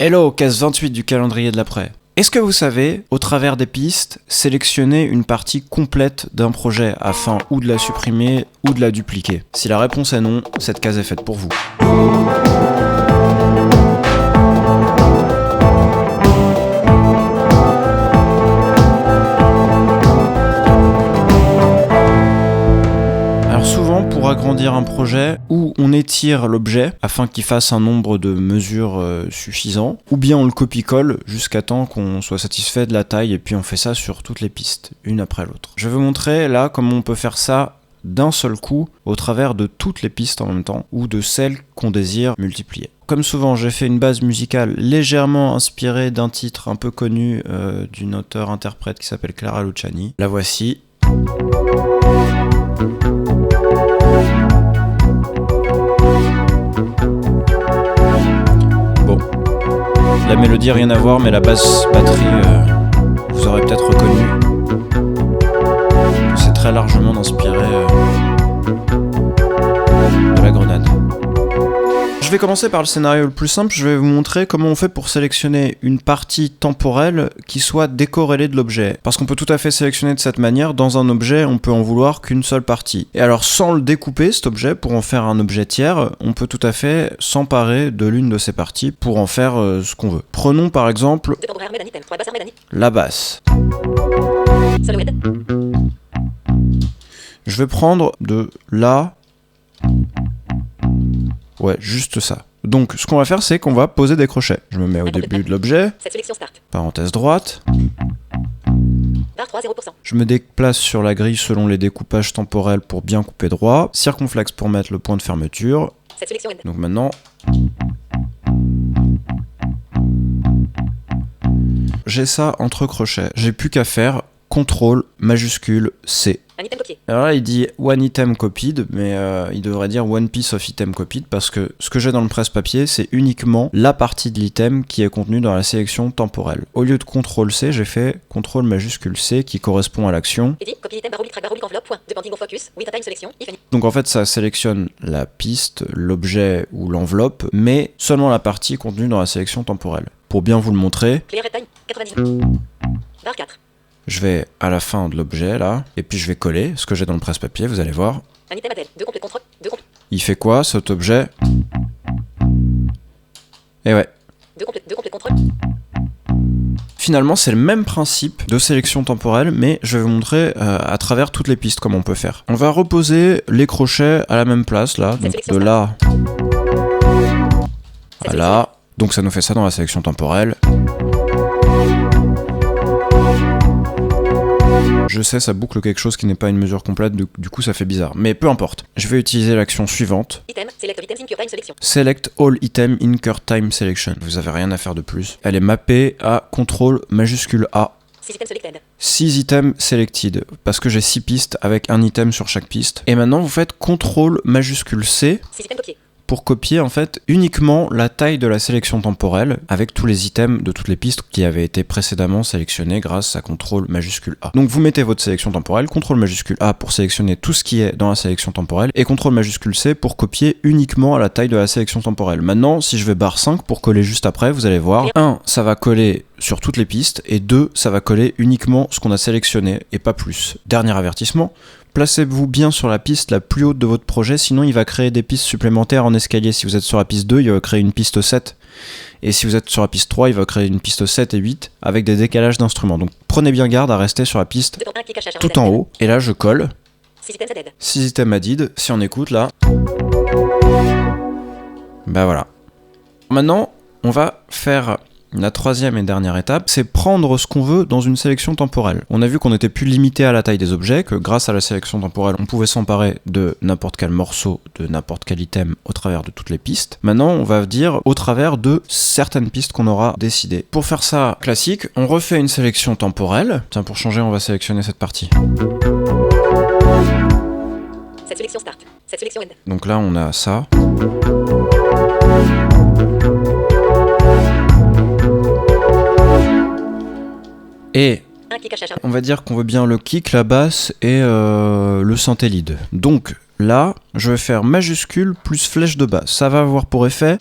Hello, case 28 du calendrier de l'après. Est-ce que vous savez, au travers des pistes, sélectionner une partie complète d'un projet afin ou de la supprimer ou de la dupliquer? Si la réponse est non, cette case est faite pour vous. Pour agrandir un projet, ou on étire l'objet afin qu'il fasse un nombre de mesures suffisant, ou bien on le copie-colle jusqu'à temps qu'on soit satisfait de la taille et puis on fait ça sur toutes les pistes, une après l'autre. Je vais vous montrer là comment on peut faire ça d'un seul coup au travers de toutes les pistes en même temps, ou de celles qu'on désire multiplier. Comme souvent, j'ai fait une base musicale légèrement inspirée d'un titre un peu connu d'une auteure-interprète qui s'appelle Clara Luciani. La voici. La mélodie, rien à voir, mais la basse batterie, vous aurez peut-être reconnu. C'est très largement inspiré de la grenade. Je vais commencer par le scénario le plus simple. Je vais vous montrer comment on fait pour sélectionner une partie temporelle qui soit décorrélée de l'objet. Parce qu'on peut tout à fait sélectionner de cette manière. Dans un objet, on peut en vouloir qu'une seule partie. Et alors, sans le découper, cet objet, pour en faire un objet tiers, on peut tout à fait s'emparer de l'une de ces parties pour en faire ce qu'on veut. Prenons par exemple la basse. Je vais prendre de là. Ouais, juste ça. Donc, ce qu'on va faire, c'est qu'on va poser des crochets. Je me mets au début de l'objet. Parenthèse droite. Je me déplace sur la grille selon les découpages temporels pour bien couper droit. Circonflexe pour mettre le point de fermeture. Donc maintenant... j'ai ça entre crochets. J'ai plus qu'à faire CTRL majuscule C. Alors là, il dit one item copied, mais il devrait dire one piece of item copied parce que ce que j'ai dans le presse-papier, c'est uniquement la partie de l'item qui est contenue dans la sélection temporelle. Au lieu de CTRL C, j'ai fait CTRL majuscule C qui correspond à l'action. Donc en fait, ça sélectionne la piste, l'objet ou l'enveloppe, mais seulement la partie contenue dans la sélection temporelle. Pour bien vous le montrer, je vais à la fin de l'objet là, et puis je vais coller ce que j'ai dans le presse-papier, vous allez voir. Il fait quoi cet objet? Et ouais. Finalement, c'est le même principe de sélection temporelle, mais je vais vous montrer à travers toutes les pistes comment on peut faire. On va reposer les crochets à la même place là, donc de là à là. Donc ça nous fait ça dans la sélection temporelle. Je sais, ça boucle quelque chose qui n'est pas une mesure complète, du coup ça fait bizarre. Mais peu importe. Je vais utiliser l'action suivante. Select all item in curt time selection. Vous avez rien à faire de plus. Elle est mappée à CTRL majuscule A. 6 items selected. Parce que j'ai 6 pistes avec un item sur chaque piste. Et maintenant vous faites CTRL majuscule C. Pour copier en fait uniquement la taille de la sélection temporelle avec tous les items de toutes les pistes qui avaient été précédemment sélectionnés grâce à CTRL majuscule A. Donc vous mettez votre sélection temporelle, CTRL majuscule A pour sélectionner tout ce qui est dans la sélection temporelle et CTRL majuscule C pour copier uniquement à la taille de la sélection temporelle. Maintenant, si je vais barre 5 pour coller juste après, vous allez voir, 1, ça va coller sur toutes les pistes et 2, ça va coller uniquement ce qu'on a sélectionné et pas plus. Dernier avertissement. Placez-vous bien sur la piste la plus haute de votre projet, sinon il va créer des pistes supplémentaires en escalier. Si vous êtes sur la piste 2, il va créer une piste 7. Et si vous êtes sur la piste 3, il va créer une piste 7 et 8 avec des décalages d'instruments. Donc prenez bien garde à rester sur la piste tout en haut. Et là je colle. 6 items added. Si on écoute là. Bah voilà. Maintenant, on va faire... la troisième et dernière étape, c'est prendre ce qu'on veut dans une sélection temporelle. On a vu qu'on était plus limité à la taille des objets, que grâce à la sélection temporelle, on pouvait s'emparer de n'importe quel morceau, de n'importe quel item au travers de toutes les pistes. Maintenant, on va dire au travers de certaines pistes qu'on aura décidées. Pour faire ça classique, on refait une sélection temporelle. Tiens, pour changer, on va sélectionner cette partie. Cette sélection start. Cette sélection end. Donc là, on a ça. Et on va dire qu'on veut bien le kick, la basse et le synthé lead. Donc là, je vais faire majuscule plus flèche de basse. Ça va avoir pour effet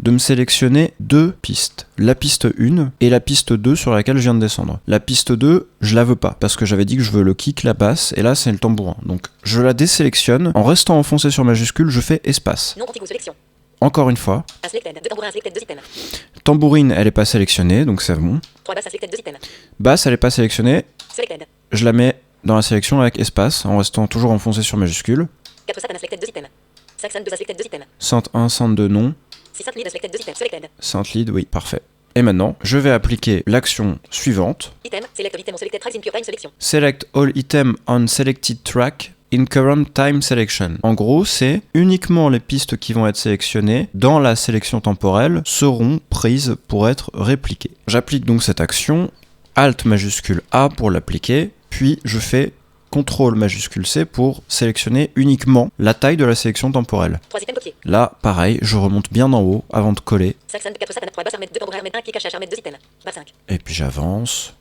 de me sélectionner deux pistes. La piste 1 et la piste 2 sur laquelle je viens de descendre. La piste 2, je la veux pas, parce que j'avais dit que je veux le kick, la basse, et là c'est le tambourin. Donc je la désélectionne, en restant enfoncé sur majuscule, je fais espace. Non contiguë sélection. Encore une fois. Unselected, 2 tambourins, unselected, 2 items. Tambourine, elle est pas sélectionnée, donc c'est bon. 3 basses, unselected, 2 items. Basse, elle est pas sélectionnée. Selected. Je la mets dans la sélection avec espace, en restant toujours enfoncé sur majuscule. 4 sat, unselected, 2 items. 5 synth, 2 unselected, 2 items. Synth 1, synth 2, non. 6 synth lead, unselected, 2 items. Selected. Synth lead, oui, parfait. Et maintenant, je vais appliquer l'action suivante. Item, select all item on selected tracks in pure time selection. Select all item on selected track in current time selection. En gros, c'est uniquement les pistes qui vont être sélectionnées dans la sélection temporelle seront prises pour être répliquées. J'applique donc cette action, Alt majuscule A pour l'appliquer, puis je fais CTRL majuscule C pour sélectionner uniquement la taille de la sélection temporelle. 3 items copiés. Là, pareil, je remonte bien en haut avant de coller. 5 synth, 4 sat, 3 basses, mettre 2 tambourins, mettre 1 kick, cache, mettre 2 items. Bas 5. Et puis j'avance.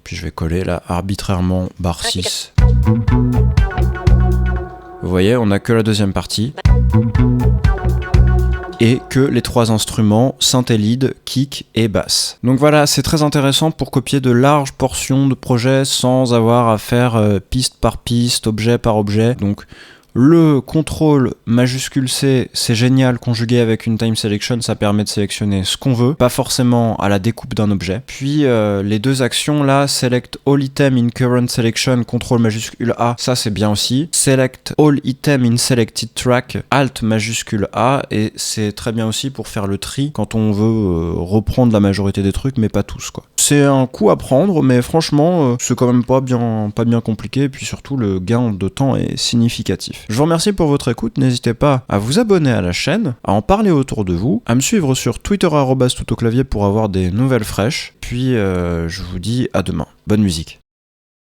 Puis je vais coller là arbitrairement barre 6. Vous voyez, on n'a que la deuxième partie. Et que les trois instruments, synthé lead, kick et basse. Donc voilà, c'est très intéressant pour copier de larges portions de projets sans avoir à faire piste par piste, objet par objet. Donc le contrôle majuscule C, c'est génial conjugué avec une time selection, ça permet de sélectionner ce qu'on veut, pas forcément à la découpe d'un objet. Puis les deux actions là, select all item in current selection, contrôle majuscule A, ça c'est bien aussi. Select all item in selected track, alt majuscule A, et c'est très bien aussi pour faire le tri quand on veut reprendre la majorité des trucs, mais pas tous quoi. C'est un coup à prendre, mais franchement, c'est quand même pas bien compliqué, et puis surtout le gain de temps est significatif. Je vous remercie pour votre écoute, n'hésitez pas à vous abonner à la chaîne, à en parler autour de vous, à me suivre sur Twitter @toutauclavier pour avoir des nouvelles fraîches, puis je vous dis à demain. Bonne musique.